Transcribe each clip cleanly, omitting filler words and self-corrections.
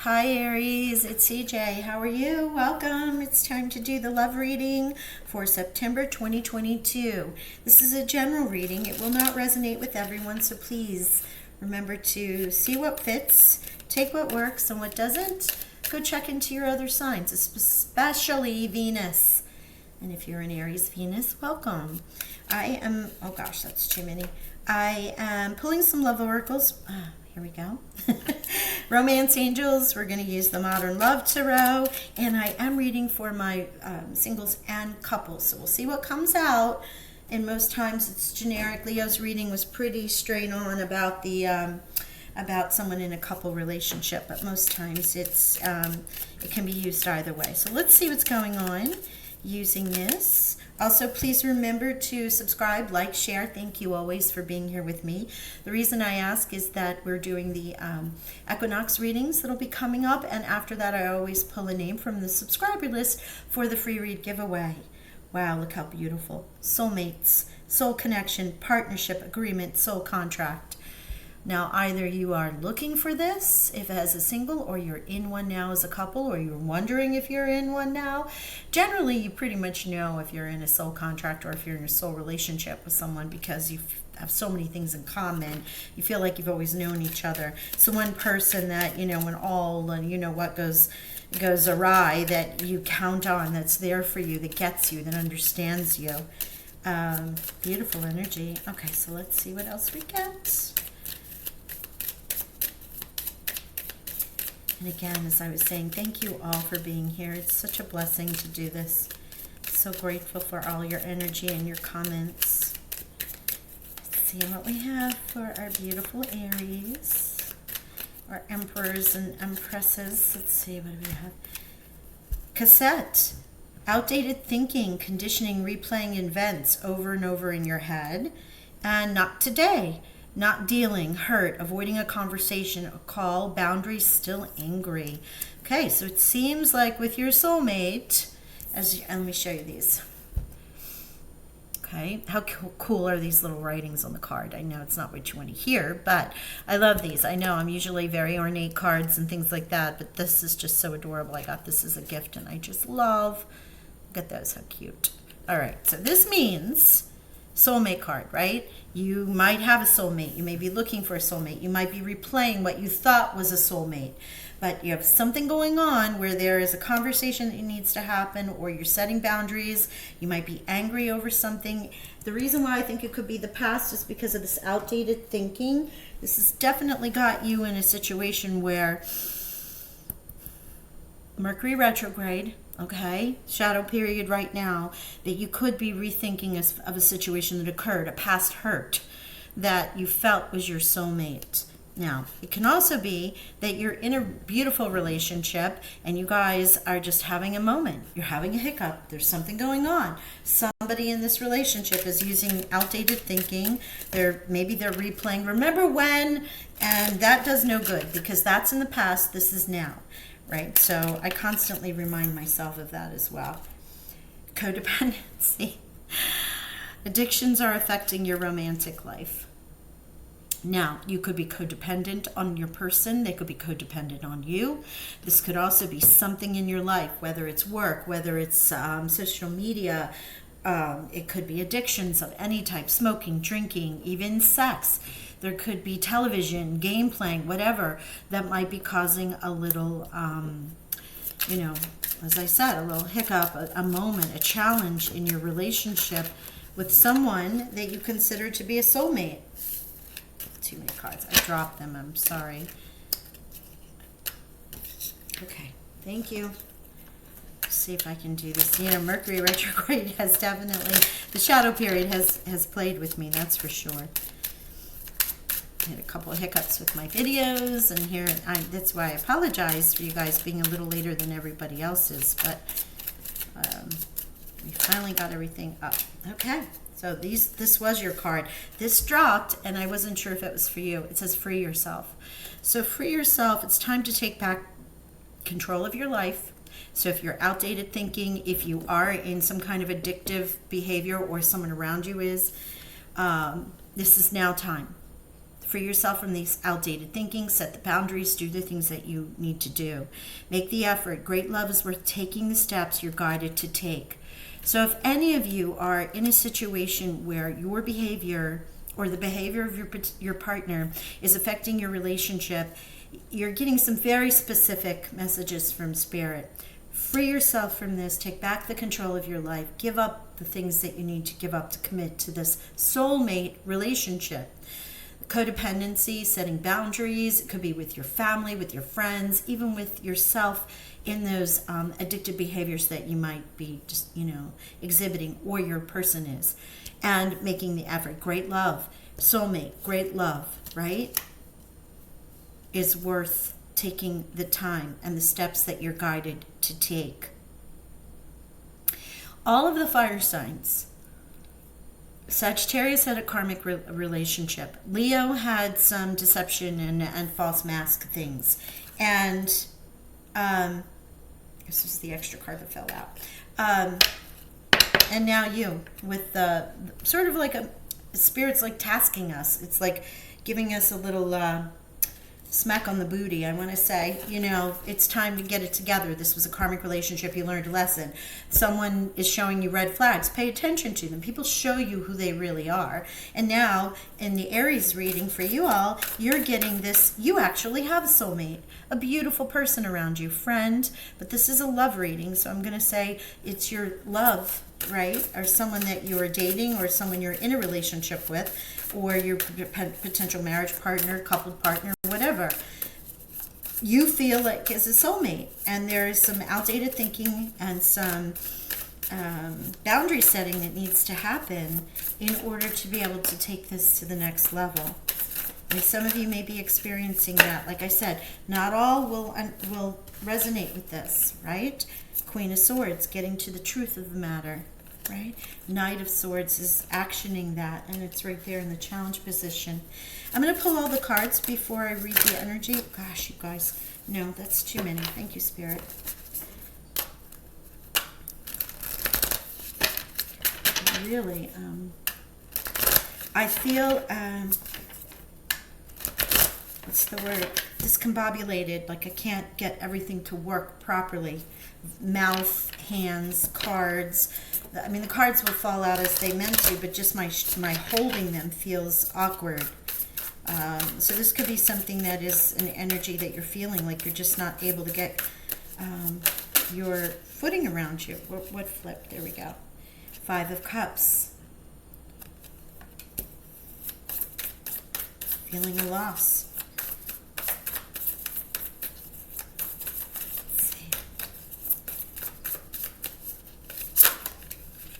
Hi Aries, it's CJ. How are you? Welcome. It's time to do the love reading for September 2022. This is a general reading. It will not resonate with everyone, so please remember to see what fits, take what works, and what doesn't, go check into your other signs, especially Venus. And if you're an Aries Venus, welcome. Oh gosh, that's too many. I am pulling some love oracles. Here we go. Romance Angels. We're going to use the Modern Love Tarot. And I am reading for my singles and couples. So we'll see what comes out. And most times it's generic. Leo's reading was pretty straight on about the about someone in a couple relationship. But most times it can be used either way. So let's see what's going on using this. Also, please remember to subscribe, like, share. Thank you always for being here with me. The reason I ask is that we're doing the equinox readings that'll be coming up, and after that I always pull a name from the subscriber list for the free read giveaway. Wow, look how beautiful. Soulmates, soul connection, partnership, agreement, soul contract. Now, either you are looking for this, if as a single, or you're in one now as a couple, or you're wondering if you're in one now. Generally, you pretty much know if you're in a soul contract or if you're in a soul relationship with someone because you have so many things in common. You feel like you've always known each other. So one person that, when all, what goes awry, that you count on, that's there for you, that gets you, that understands you. Beautiful energy. Okay, so let's see what else we get. And again, as I was saying, thank you all for being here. It's such a blessing to do this. So grateful for all your energy and your comments. Let's see what we have for our beautiful Aries, our emperors and empresses. Let's see, what do we have? Cassette. Outdated thinking, conditioning, replaying events over and over in your head. And not today. Not dealing, hurt, avoiding a conversation, a call, boundaries, still angry. Okay, so it seems like with your soulmate, and let me show you these. Okay, how cool are these little writings on the card? I know it's not what you want to hear, but I love these. I know I'm usually very ornate cards and things like that, but this is just so adorable. I got this as a gift, and I just love. Look at those, how cute. All right, so this means soulmate card, right? You might have a soulmate. You may be looking for a soulmate. You might be replaying what you thought was a soulmate. But you have something going on where there is a conversation that needs to happen, or you're setting boundaries. You might be angry over something. The reason why I think it could be the past is because of this outdated thinking. This has definitely got you in a situation where Mercury retrograde, okay, shadow period right now, that you could be rethinking of a situation that occurred, a past hurt that you felt was your soulmate. Now, it can also be that you're in a beautiful relationship and you guys are just having a moment. You're having a hiccup. There's something going on. Somebody in this relationship is using outdated thinking. Maybe they're replaying, remember when, and that does no good because that's in the past. This is now. Right, so I constantly remind myself of that as well. Codependency. Addictions are affecting your romantic life. Now, you could be codependent on your person. They could be codependent on you. This could also be something in your life, whether it's work, whether it's social media. It could be addictions of any type, smoking, drinking, even sex. There could be television, game playing, whatever, that might be causing a little, as I said, a little hiccup, a moment, a challenge in your relationship with someone that you consider to be a soulmate. Too many cards. I dropped them. I'm sorry. Okay. Thank you. Let's see if I can do this. Mercury retrograde has definitely, the shadow period has played with me, that's for sure. I had a couple of hiccups with my videos, and that's why I apologize for you guys being a little later than everybody else's, but we finally got everything up. Okay, so this was your card. This dropped, and I wasn't sure if it was for you. It says free yourself. So free yourself. It's time to take back control of your life. So if you're outdated thinking, if you are in some kind of addictive behavior or someone around you is, this is now time Free yourself from these outdated thinking, set the boundaries, do the things that you need to do. Make the effort. Great love is worth taking the steps you're guided to take. So if any of you are in a situation where your behavior or the behavior of your partner is affecting your relationship, you're getting some very specific messages from Spirit. Free yourself from this. Take back the control of your life. Give up the things that you need to give up to commit to this soulmate relationship. Codependency, setting boundaries. It could be with your family, with your friends, even with yourself in those addictive behaviors that you might be just, exhibiting, or your person is. And making the effort. Great love. Soulmate, great love, right? Is worth taking the time and the steps that you're guided to take. All of the fire signs. Sagittarius had a karmic relationship. Leo had some deception and false mask things. And this was the extra card that fell out. And now you, with the sort of like Spirit's like tasking us. It's like giving us a little smack on the booty. I want to say, it's time to get it together. This was a karmic relationship. You learned a lesson. Someone is showing you red flags. Pay attention to them. People show you who they really are. And now, in the Aries reading for you all, you're getting this. You actually have a soulmate, a beautiful person around you, friend. But this is a love reading, so I'm going to say it's your love, right? Or someone that you're dating, or someone you're in a relationship with, or your potential marriage partner, coupled partner, whatever. You feel like is a soulmate, and there is some outdated thinking and some boundary setting that needs to happen in order to be able to take this to the next level. And some of you may be experiencing that. Like I said, not all will resonate with this, right? Queen of Swords, getting to the truth of the matter, right? Knight of Swords is actioning that, and it's right there in the challenge position. I'm going to pull all the cards before I read the energy. Gosh, you guys, no, that's too many. Thank you, Spirit. Really, I feel, what's the word? Discombobulated, like I can't get everything to work properly. Mouth, hands, cards. I mean, the cards will fall out as they meant to, but just my holding them feels awkward. So this could be something that is an energy that you're feeling like you're just not able to get your footing around you. What flipped? There we go. 5 of Cups. Feeling a loss. Let's see.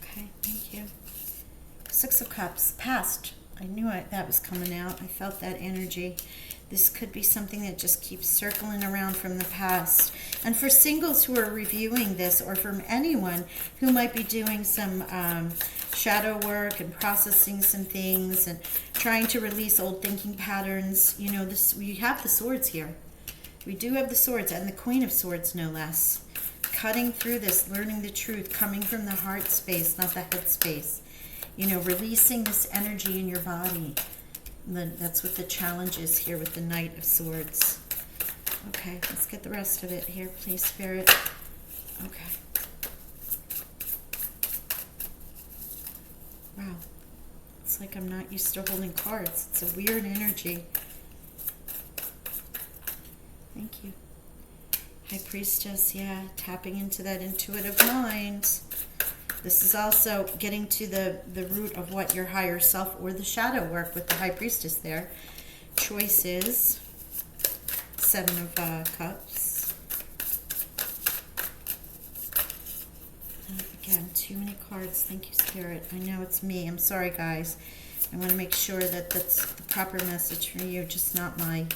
Okay, thank you. 6 of Cups. Past. I knew that was coming out. I felt that energy. This could be something that just keeps circling around from the past. And for singles who are reviewing this, or from anyone who might be doing some shadow work and processing some things and trying to release old thinking patterns, we have the swords here. We do have the swords, and the Queen of Swords, no less. Cutting through this, learning the truth, coming from the heart space, not the head space. Releasing this energy in your body. That's what the challenge is here with the Knight of Swords. Okay, let's get the rest of it here, please, Spirit. Okay. Wow. It's like I'm not used to holding cards. It's a weird energy. Thank you. High Priestess, yeah, tapping into that intuitive mind. This is also getting to the root of what your higher self, or the shadow work with the High Priestess there. Choices. 7 of Cups. And again, too many cards. Thank you, Spirit. I know it's me. I'm sorry, guys. I want to make sure that that's the proper message for you, just not my...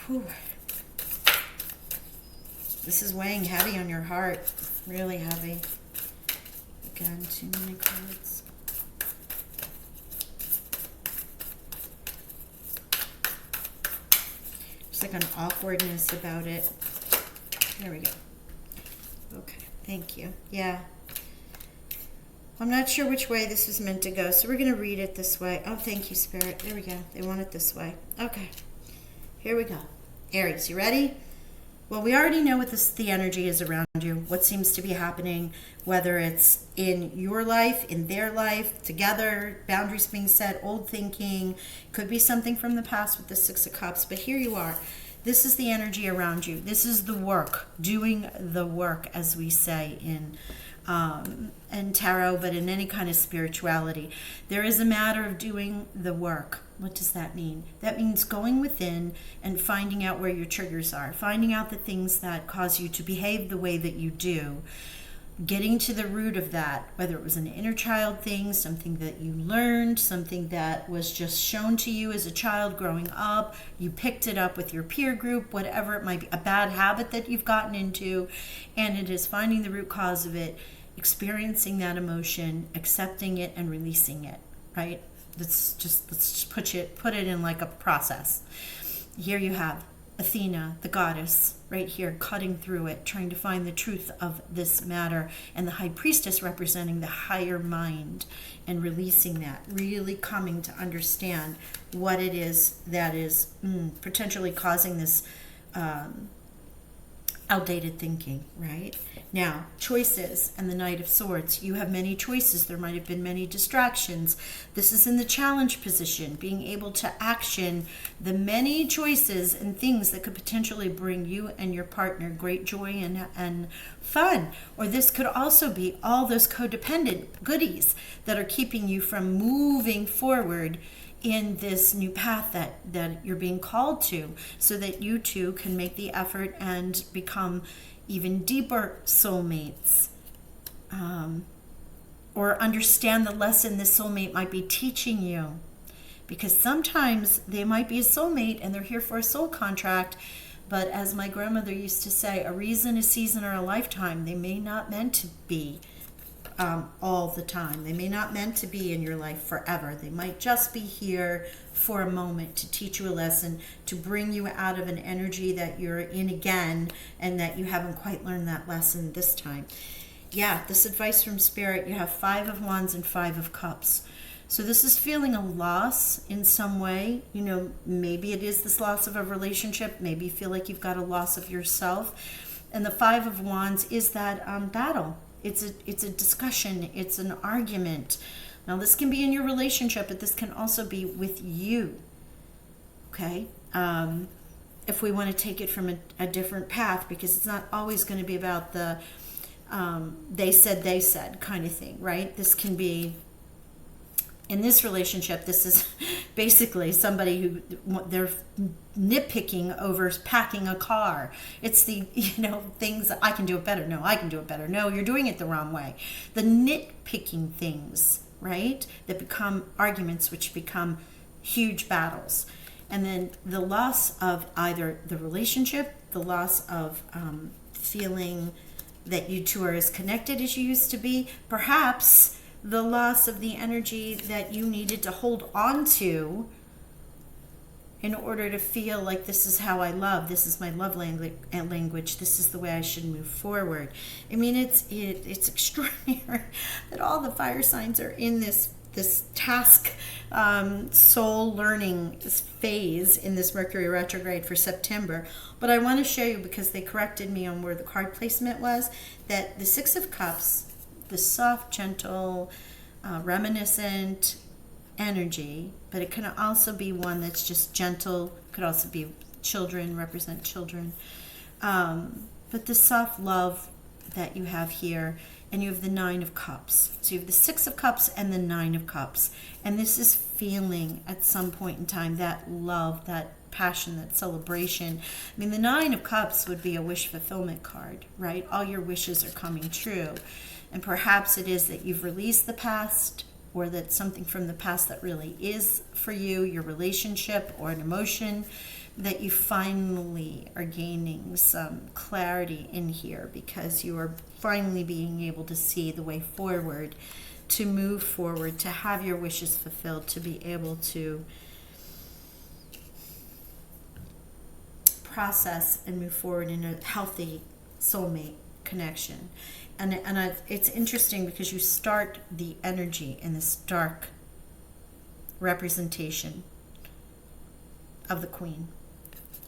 Whew. This is weighing heavy on your heart. Really heavy. Again, too many cards. There's like an awkwardness about it. There we go. Okay, thank you. Yeah. I'm not sure which way this was meant to go, so we're going to read it this way. Oh, thank you, Spirit. There we go. They want it this way. Okay. Here we go. Aries, you ready? Well, we already know what the energy is around you, what seems to be happening, whether it's in your life, in their life, together, boundaries being set, old thinking. Could be something from the past with the Six of Cups, but here you are. This is the energy around you. This is the work, doing the work, as we say in tarot, but in any kind of spirituality. There is a matter of doing the work. What does that mean? That means going within and finding out where your triggers are, finding out the things that cause you to behave the way that you do, getting to the root of that, whether it was an inner child thing, something that you learned, something that was just shown to you as a child growing up, you picked it up with your peer group, whatever it might be, a bad habit that you've gotten into, and it is finding the root cause of it, experiencing that emotion, accepting it, and releasing it, right? Let's just put it in like a process. Here you have Athena, the goddess, right here, cutting through it, trying to find the truth of this matter, and the high priestess representing the higher mind and releasing that, really coming to understand what it is that is potentially causing this outdated thinking, right? Now, choices and the Knight of Swords. You have many choices. There might have been many distractions. This is in the challenge position, being able to action the many choices and things that could potentially bring you and your partner great joy and fun. Or this could also be all those codependent goodies that are keeping you from moving forward in this new path that you're being called to, so that you two can make the effort and become even deeper soulmates, or understand the lesson this soulmate might be teaching you. Because sometimes they might be a soulmate and they're here for a soul contract, but as my grandmother used to say, a reason, a season, or a lifetime. They may not meant to be all the time. They may not meant to be in your life forever. They might just be here for a moment to teach you a lesson, to bring you out of an energy that you're in again and that you haven't quite learned that lesson this time. Yeah, this advice from Spirit, you have 5 of Wands and 5 of Cups. So this is feeling a loss in some way. You know, maybe it is this loss of a relationship. Maybe you feel like you've got a loss of yourself. And the 5 of Wands is that battle. It's a discussion. It's an argument. Now, this can be in your relationship, but this can also be with you. Okay? If we want to take it from a different path, because it's not always going to be about the they said kind of thing, right? This can be, in this relationship, this is basically somebody who they're nitpicking over packing a car. It's the, things that I can do it better. No, I can do it better. No, you're doing it the wrong way. The nitpicking things, right? That become arguments, which become huge battles. And then the loss of either the relationship, the loss of feeling that you two are as connected as you used to be, perhaps the loss of the energy that you needed to hold on to in order to feel like this is how I love, this is my love language, this is the way I should move forward. I mean, it's extraordinary that all the fire signs are in this task soul learning phase in this Mercury retrograde for September. But I want to show you, because they corrected me on where the card placement was, that the 6 of Cups, the soft, gentle, reminiscent energy, but it can also be one that's just gentle, could also be children, represent children. But the soft love that you have here, and you have the 9 of Cups. So you have the 6 of Cups and the 9 of Cups. And this is feeling at some point in time that love, that passion, that celebration. I mean, the 9 of Cups would be a wish fulfillment card, right? All your wishes are coming true. And perhaps it is that you've released the past, or that something from the past that really is for you, your relationship or an emotion, that you finally are gaining some clarity in here, because you are finally being able to see the way forward, to move forward, to have your wishes fulfilled, to be able to process and move forward in a healthy soulmate connection. It's interesting because you start the energy in this dark representation of the Queen.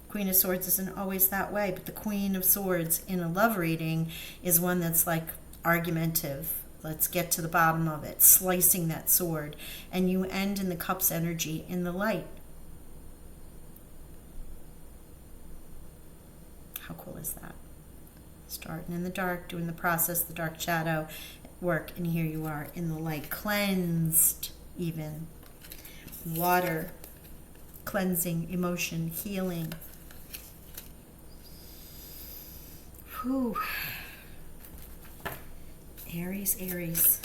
Queen of Swords isn't always that way, but the Queen of Swords in a love reading is one that's like argumentative. Let's get to the bottom of it, slicing that sword. And you end in the Cup's energy in the light. How cool is that? Starting in the dark, doing the process, the dark shadow work, and here you are in the light, cleansed even. Water, cleansing, emotion, healing. Whew. Aries, Aries.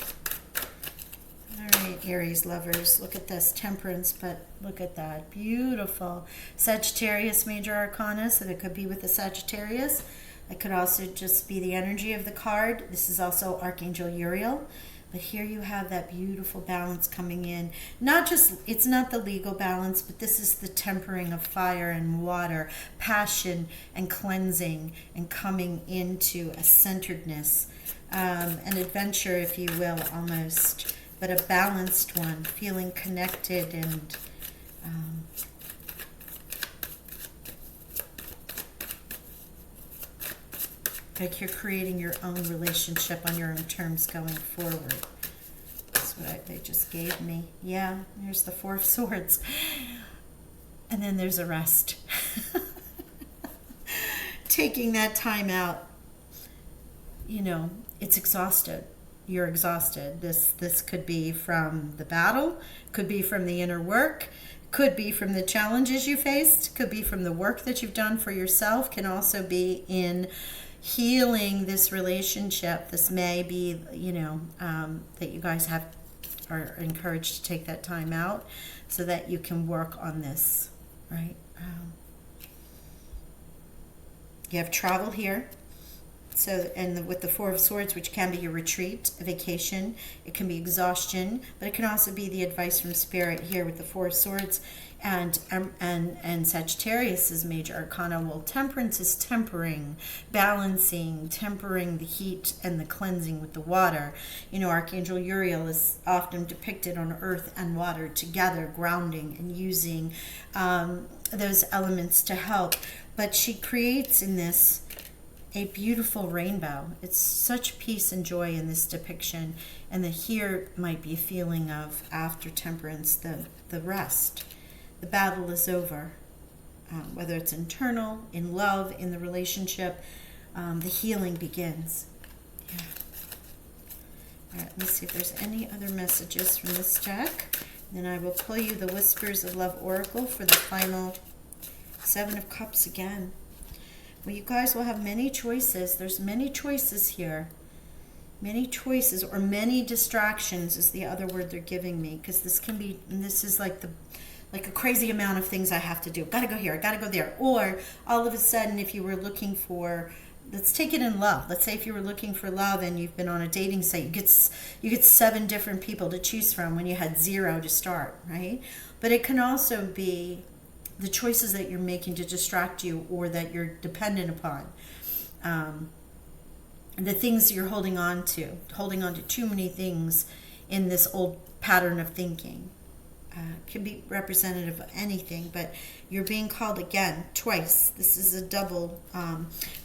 All right, Aries lovers, look at this, Temperance, but look at that, beautiful. Sagittarius major arcana, so that could be with the Sagittarius. It could also just be the energy of the card. This is also Archangel Uriel. But here you have that beautiful balance coming in. Not just, it's not the legal balance, but this is the tempering of fire and water, passion and cleansing, and coming into a centeredness, an adventure, if you will, almost, but a balanced one, feeling connected and like you're creating your own relationship on your own terms going forward. That's what they just gave me. Yeah, there's the Four of Swords. And then there's a rest. Taking that time out. You know, it's exhausted. You're exhausted. This could be from the battle, could be from the inner work, could be from the challenges you faced, could be from the work that you've done for yourself, can also be in healing this relationship. This may be, you know, that you guys are encouraged to take that time out so that you can work on this, right? You have travel here. So, and with the Four of Swords, which can be a retreat, a vacation, it can be exhaustion, but it can also be the advice from Spirit here with the Four of Swords, and Sagittarius's major arcana. Well, Temperance is tempering, balancing, tempering the heat and the cleansing with the water. You know, Archangel Uriel is often depicted on earth and water together, grounding and using those elements to help. But she creates in this a beautiful rainbow. It's such peace and joy in this depiction. And that here might be a feeling of, after Temperance, the rest. The battle is over. Whether it's internal, in love, in the relationship, the healing begins. Yeah. All right, let's see if there's any other messages from this deck. Then I will pull you the Whispers of Love Oracle for the final Seven of Cups again. Well, you guys will have many choices. There's many choices here. Many choices, or many distractions is the other word they're giving me, because this can be, and this is like a crazy amount of things I have to do. Gotta go here, I gotta go there. Or all of a sudden, if you were looking for, let's take it in love. Let's say if you were looking for love and you've been on a dating site, you get 7 different people to choose from when you had 0 to start, right? But it can also be the choices that you're making to distract you, or that you're dependent upon. The things you're holding on to too many things in this old pattern of thinking. Can be representative of anything, but you're being called again twice. This is a double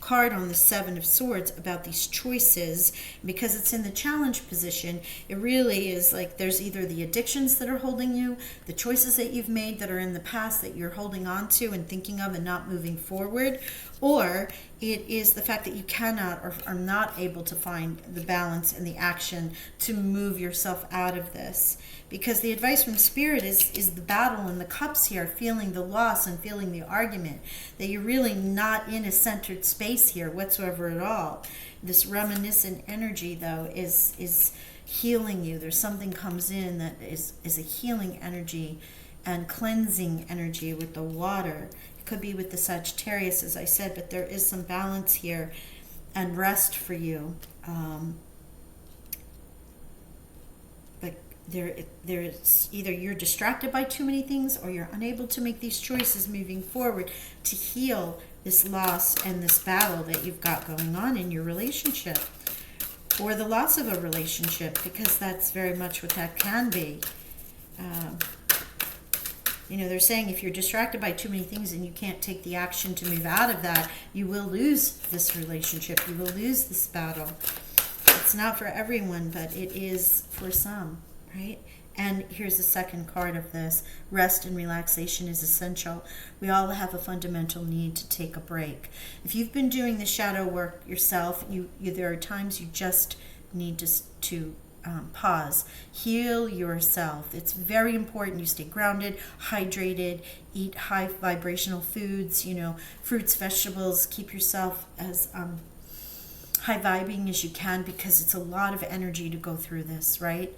card on the Seven of Swords about these choices. Because it's in the challenge position, it really is like there's either the addictions that are holding you, the choices that you've made that are in the past that you're holding on to and thinking of and not moving forward, or it is the fact that you cannot or are not able to find the balance and the action to move yourself out of this. Because the advice from Spirit is the battle and the cups here, feeling the loss and feeling the argument, that you're really not in a centered space here whatsoever at all. This reminiscent energy, though, is healing you. There's something comes in that is a healing energy and cleansing energy with the water. It could be with the Sagittarius, as I said, but there is some balance here and rest for you. There's either you're distracted by too many things, or you're unable to make these choices moving forward to heal this loss and this battle that you've got going on in your relationship, or the loss of a relationship, because that's very much what that can be. They're saying if you're distracted by too many things and you can't take the action to move out of that, you will lose this relationship. You will lose this battle. It's not for everyone, but it is for some, right? And here's the second card of this. Rest and relaxation is essential. We all have a fundamental need to take a break. If you've been doing the shadow work yourself, there are times you just need to pause, heal yourself. It's very important you stay grounded, hydrated, eat high vibrational foods, fruits, vegetables. Keep yourself as high vibing as you can, because it's a lot of energy to go through this, right?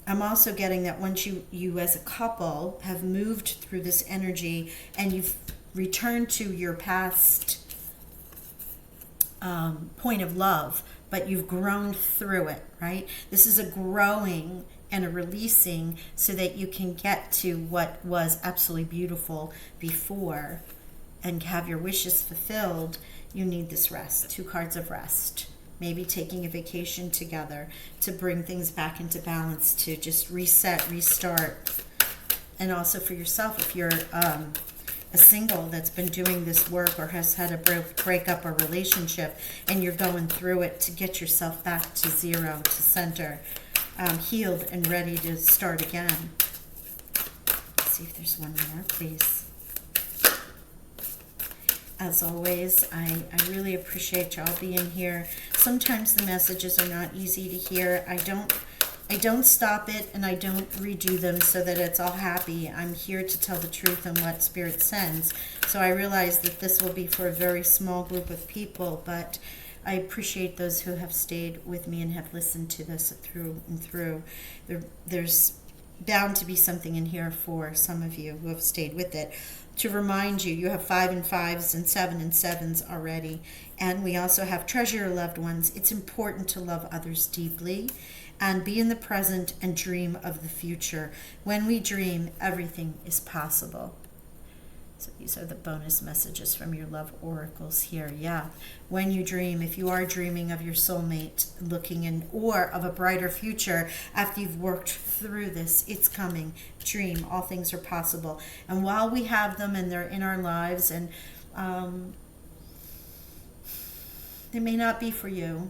I'm also getting that once you as a couple have moved through this energy and you've returned to your past point of love, but you've grown through it, right? This is a growing and a releasing so that you can get to what was absolutely beautiful before and have your wishes fulfilled. You need this rest. 2 cards of rest. Maybe taking a vacation together to bring things back into balance, to just reset, restart. And also for yourself, if you're a single that's been doing this work or has had a breakup or relationship and you're going through it, to get yourself back to zero, to center, healed and ready to start again. Let's see if there's one more, please. As always, I really appreciate y'all being here. Sometimes the messages are not easy to hear. I don't stop it and I don't redo them so that it's all happy. I'm here to tell the truth and what Spirit sends. So I realize that this will be for a very small group of people, but I appreciate those who have stayed with me and have listened to this through and through. There's bound to be something in here for some of you who have stayed with it. To remind you, you have 5 and 5s and 7 and 7s already. And we also have treasure your loved ones. It's important to love others deeply and be in the present and dream of the future. When we dream, everything is possible. So these are the bonus messages from your love oracles here. Yeah. When you dream, if you are dreaming of your soulmate looking in, or of a brighter future after you've worked through this, it's coming. Dream. All things are possible. And while we have them and they're in our lives, and they may not be for you,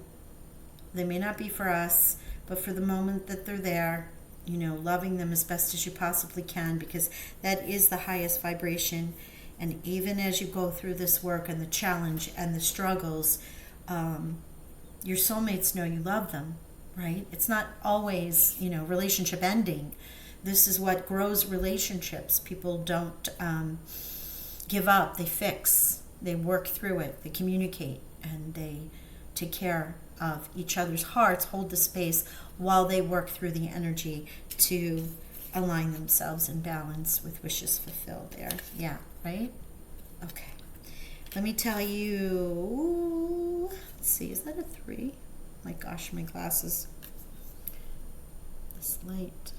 they may not be for us, but for the moment that they're there, loving them as best as you possibly can, because that is the highest vibration. And even as you go through this work and the challenge and the struggles, your soulmates know you love them, right? It's not always, relationship ending. This is what grows relationships. People don't give up. They fix. They work through it. They communicate, and they take care of each other's hearts, hold the space while they work through the energy to align themselves in balance with wishes fulfilled there. Yeah, right? Okay. Let me tell you, let's see, is that a 3? My gosh, my glasses. This light.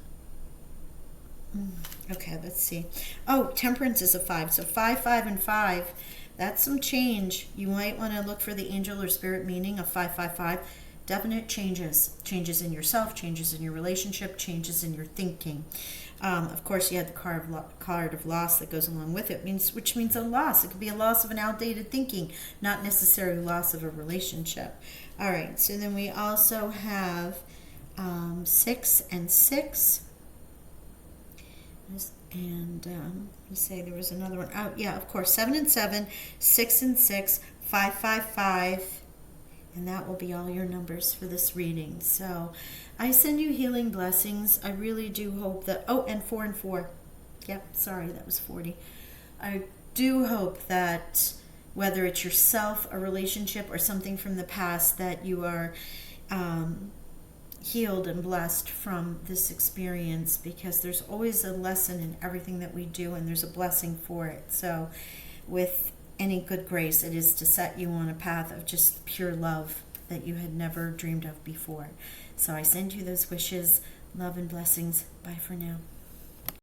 Okay, let's see. Oh, temperance is a 5. So 5, 5, and 5. That's some change. You might want to look for the angel or spirit meaning of 555. Definite changes. Changes in yourself, changes in your relationship, changes in your thinking. Of course, you had the card of loss that goes along with it, which means a loss. It could be a loss of an outdated thinking, not necessarily loss of a relationship. All right, so then we also have 6 and 6. And let me say there was another one. Oh, yeah, of course. 7 and 7, 6 and 6, 5, 5, 5. And that will be all your numbers for this reading. So I send you healing blessings. I really do hope that... Oh, and 4 and 4. Yep, sorry, that was 40. I do hope that whether it's yourself, a relationship, or something from the past, that you are healed and blessed from this experience, because there's always a lesson in everything that we do, and there's a blessing for it. So with any good grace, it is to set you on a path of just pure love that you had never dreamed of before. So I send you those wishes, love and blessings. Bye for now.